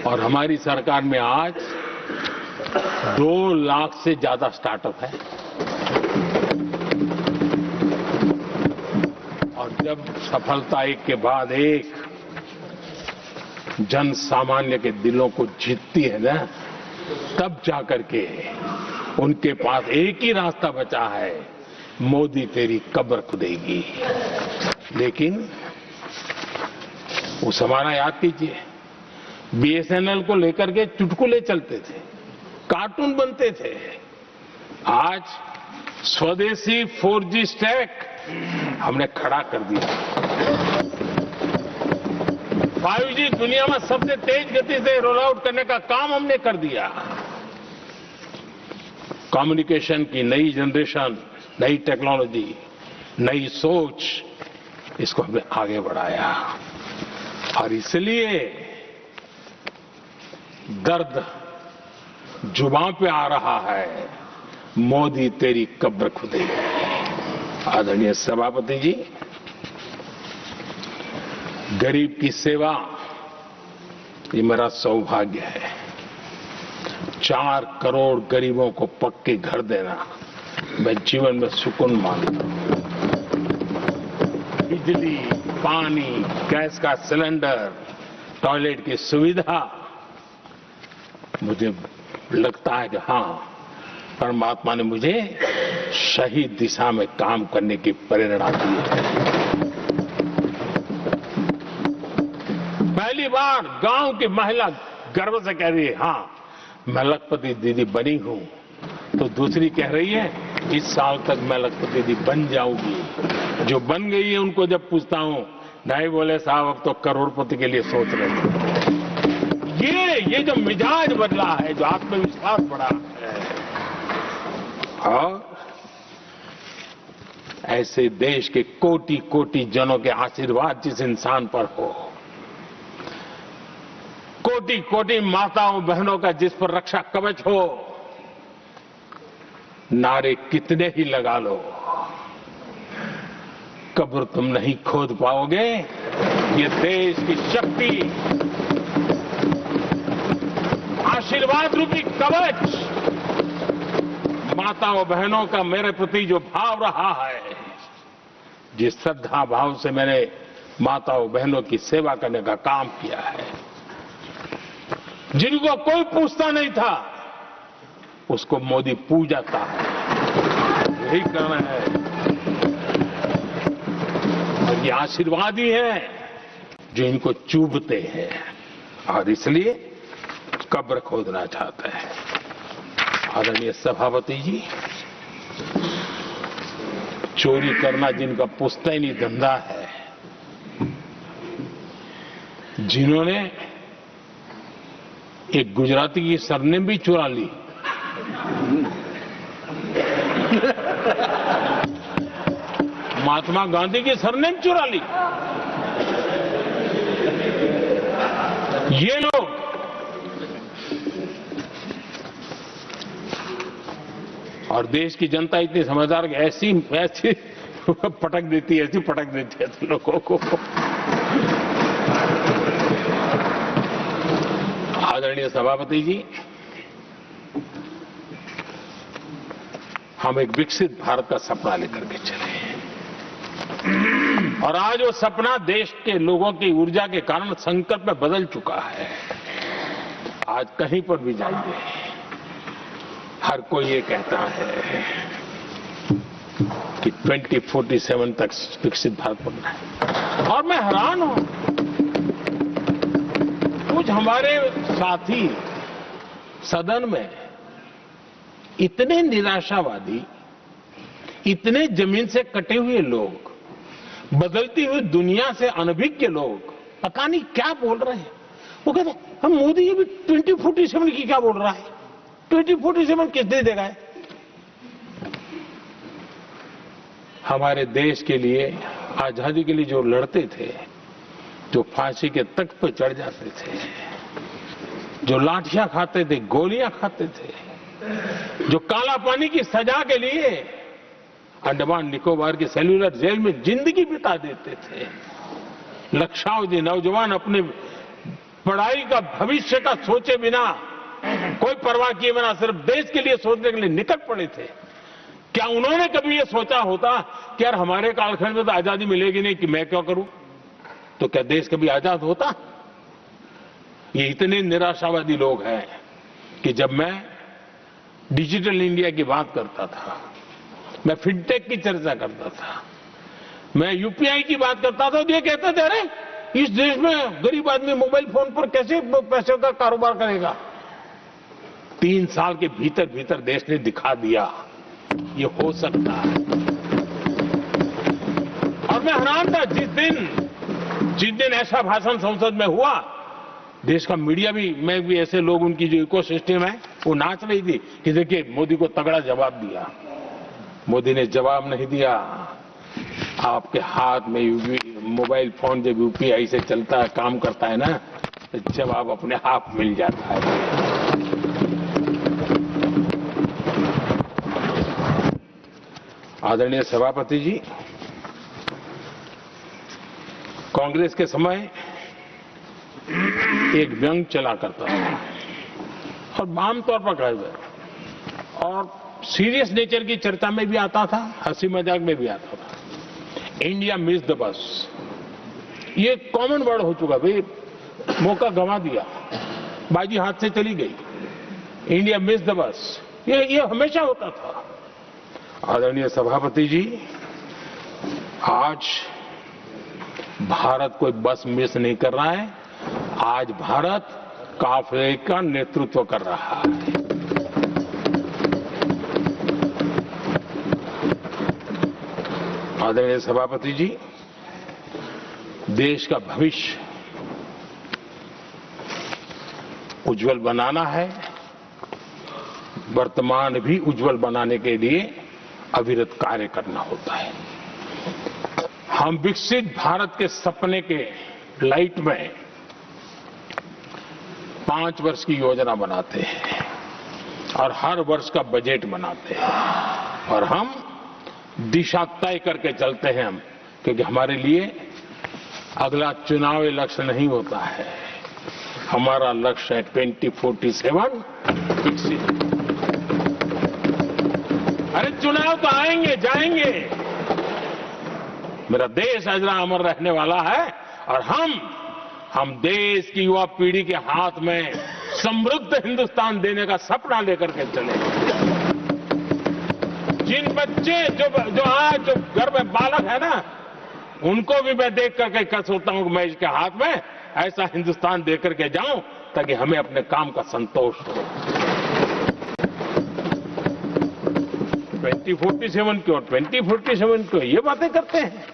और हमारी सरकार में आज 2 लाख से ज्यादा स्टार्टअप है। और जब सफलता एक के बाद एक जन सामान्य के दिलों को जीतती है ना, तब जाकर के उनके पास एक ही रास्ता बचा है, मोदी तेरी कब्र खुदेगी। लेकिन वो समाना याद कीजिए, बीएसएनएल को लेकर के चुटकुले चलते थे, कार्टून बनते थे। आज स्वदेशी 4G स्टैक हमने खड़ा कर दिया। 5G दुनिया में सबसे तेज गति से रोल आउट करने का काम हमने कर दिया। कम्युनिकेशन की नई जनरेशन, नई टेक्नोलॉजी, नई सोच, इसको हमने आगे बढ़ाया। और इसलिए दर्द जुबान पे आ रहा है, मोदी तेरी कब्र खुदेगी। आदरणीय सभापति जी, गरीब की सेवा ये मेरा सौभाग्य है। 4 करोड़ गरीबों को पक्के घर देना मैं जीवन में सुकून मानता हूं। बिजली, पानी, गैस का सिलेंडर, टॉयलेट की सुविधा, मुझे लगता है कि हाँ, परमात्मा ने मुझे सही दिशा में काम करने की प्रेरणा दी है। पहली बार गांव की महिला गर्व से कह रही है, हाँ मैं लखपति दीदी बनी हूं, तो दूसरी कह रही है इस साल तक मैं लखपति दीदी बन जाऊंगी। जो बन गई है उनको जब पूछता हूं, नहीं बोले साहब अब तो करोड़पति के लिए सोच रहे हैं। ये जो मिजाज बदला है, जो आत्मविश्वास बढ़ा है, और ऐसे देश के कोटि कोटि जनों के आशीर्वाद जिस इंसान पर हो, कोटि कोटि माताओं बहनों का जिस पर रक्षा कवच हो, नारे कितने ही लगा लो, कब्र तुम नहीं खोद पाओगे। ये देश की शक्ति, आशीर्वाद रूपी कवच, माताओं बहनों का मेरे प्रति जो भाव रहा है, जिस श्रद्धा भाव से मैंने माताओं बहनों की सेवा करने का काम किया है, जिनको कोई पूछता नहीं था उसको मोदी पूजाता है। यही करना है, और ये आशीर्वाद ही है जो इनको चूभते हैं, और इसलिए कब्र खोदना चाहते हैं। आदरणीय सभापति जी, चोरी करना जिनका पुश्तैनी धंधा है, जिन्होंने एक गुजराती की सरनेम भी चुरा ली, महात्मा गांधी की सरनेम चुरा ली, ये लोग और देश की जनता इतनी समझदार कि ऐसी पटक देती है, ऐसी पटक देती है लोगों को। आदरणीय सभापति जी, हम एक विकसित भारत का सपना लेकर के चले हैं, और आज वो सपना देश के लोगों की ऊर्जा के कारण संकल्प में बदल चुका है। आज कहीं पर भी जाइए, हर कोई ये कहता है कि 2047 तक विकसित भारत बनना है, और मैं हैरान हूं, कुछ हमारे साथी सदन में इतने निराशावादी, इतने जमीन से कटे हुए लोग, बदलती हुई दुनिया से अनभिज्ञ लोग, पता नहीं क्या बोल रहे हैं। वो कहते हैं हम मोदी ये भी 2047 की क्या बोल रहा है, 2047 किस दे देगा है? हमारे देश के लिए, आजादी के लिए जो लड़ते थे, जो फांसी के तख्त पर चढ़ जाते थे, जो लाठियां खाते थे, गोलियां खाते थे, जो काला पानी की सजा के लिए अंडमान निकोबार की सेल्युलर जेल में जिंदगी बिता देते थे, लक्षावधि नौजवान अपने पढ़ाई का भविष्य का सोचे बिना, कोई परवाह किए बिना सिर्फ देश के लिए सोचने के लिए निकल पड़े थे। क्या उन्होंने कभी ये सोचा होता कि यार हमारे कालखंड में तो आजादी मिलेगी नहीं, कि मैं क्यों करूं? तो क्या देश कभी आजाद होता? ये इतने निराशावादी लोग हैं कि जब मैं डिजिटल इंडिया की बात करता था, मैं फिनटेक की चर्चा करता था, मैं यूपीआई की बात करता था, तो ये कहते थे अरे इस देश में गरीब आदमी मोबाइल फोन पर कैसे पैसों का कारोबार करेगा? 3 साल के भीतर भीतर देश ने दिखा दिया ये हो सकता है। और मैं हैरान था जिस दिन ऐसा भाषण संसद में हुआ, देश का मीडिया भी, मैं भी, ऐसे लोग, उनकी जो इकोसिस्टम है वो नाच रही थी कि देखिए मोदी को तगड़ा जवाब दिया। मोदी ने जवाब नहीं दिया। आपके हाथ में मोबाइल फोन जब यूपीआई से चलता है, काम करता है ना, तो जवाब अपने आप मिल जाता है। आदरणीय सभापति जी, कांग्रेस के समय एक व्यंग चला करता था और आमतौर पर कहा गया और सीरियस नेचर की चर्चा में भी आता था, हंसी मजाक में भी आता था। इंडिया मिस द बस, ये कॉमन वर्ड हो चुका भाई, मौका गंवा दिया, बाजी हाथ से चली गई। इंडिया मिस द बस, ये हमेशा होता था। आदरणीय सभापति जी, आज भारत कोई बस मिस नहीं कर रहा है, आज भारत काफिले का नेतृत्व कर रहा है। आदरणीय सभापति जी, देश का भविष्य उज्जवल बनाना है, वर्तमान भी उज्जवल बनाने के लिए अविरत कार्य करना होता है। हम विकसित भारत के सपने के लाइट में 5 वर्ष की योजना बनाते हैं और हर वर्ष का बजट बनाते हैं और हम दिशा तय करके चलते हैं हम, क्योंकि हमारे लिए अगला चुनावी लक्ष्य नहीं होता है, हमारा लक्ष्य है 2047 विकसित। अरे चुनाव तो आएंगे जाएंगे, मेरा देश अजरा अमर रहने वाला है और हम देश की युवा पीढ़ी के हाथ में समृद्ध हिंदुस्तान देने का सपना लेकर के चले। जिन बच्चे जो आज जो घर में बालक है ना, उनको भी मैं देख करके कह सोचता हूं कि मैं इसके हाथ में ऐसा हिंदुस्तान दे करके जाऊं ताकि हमें अपने काम का संतोष हो। 2047 क्यों, 2047 क्यों, ये बातें करते हैं।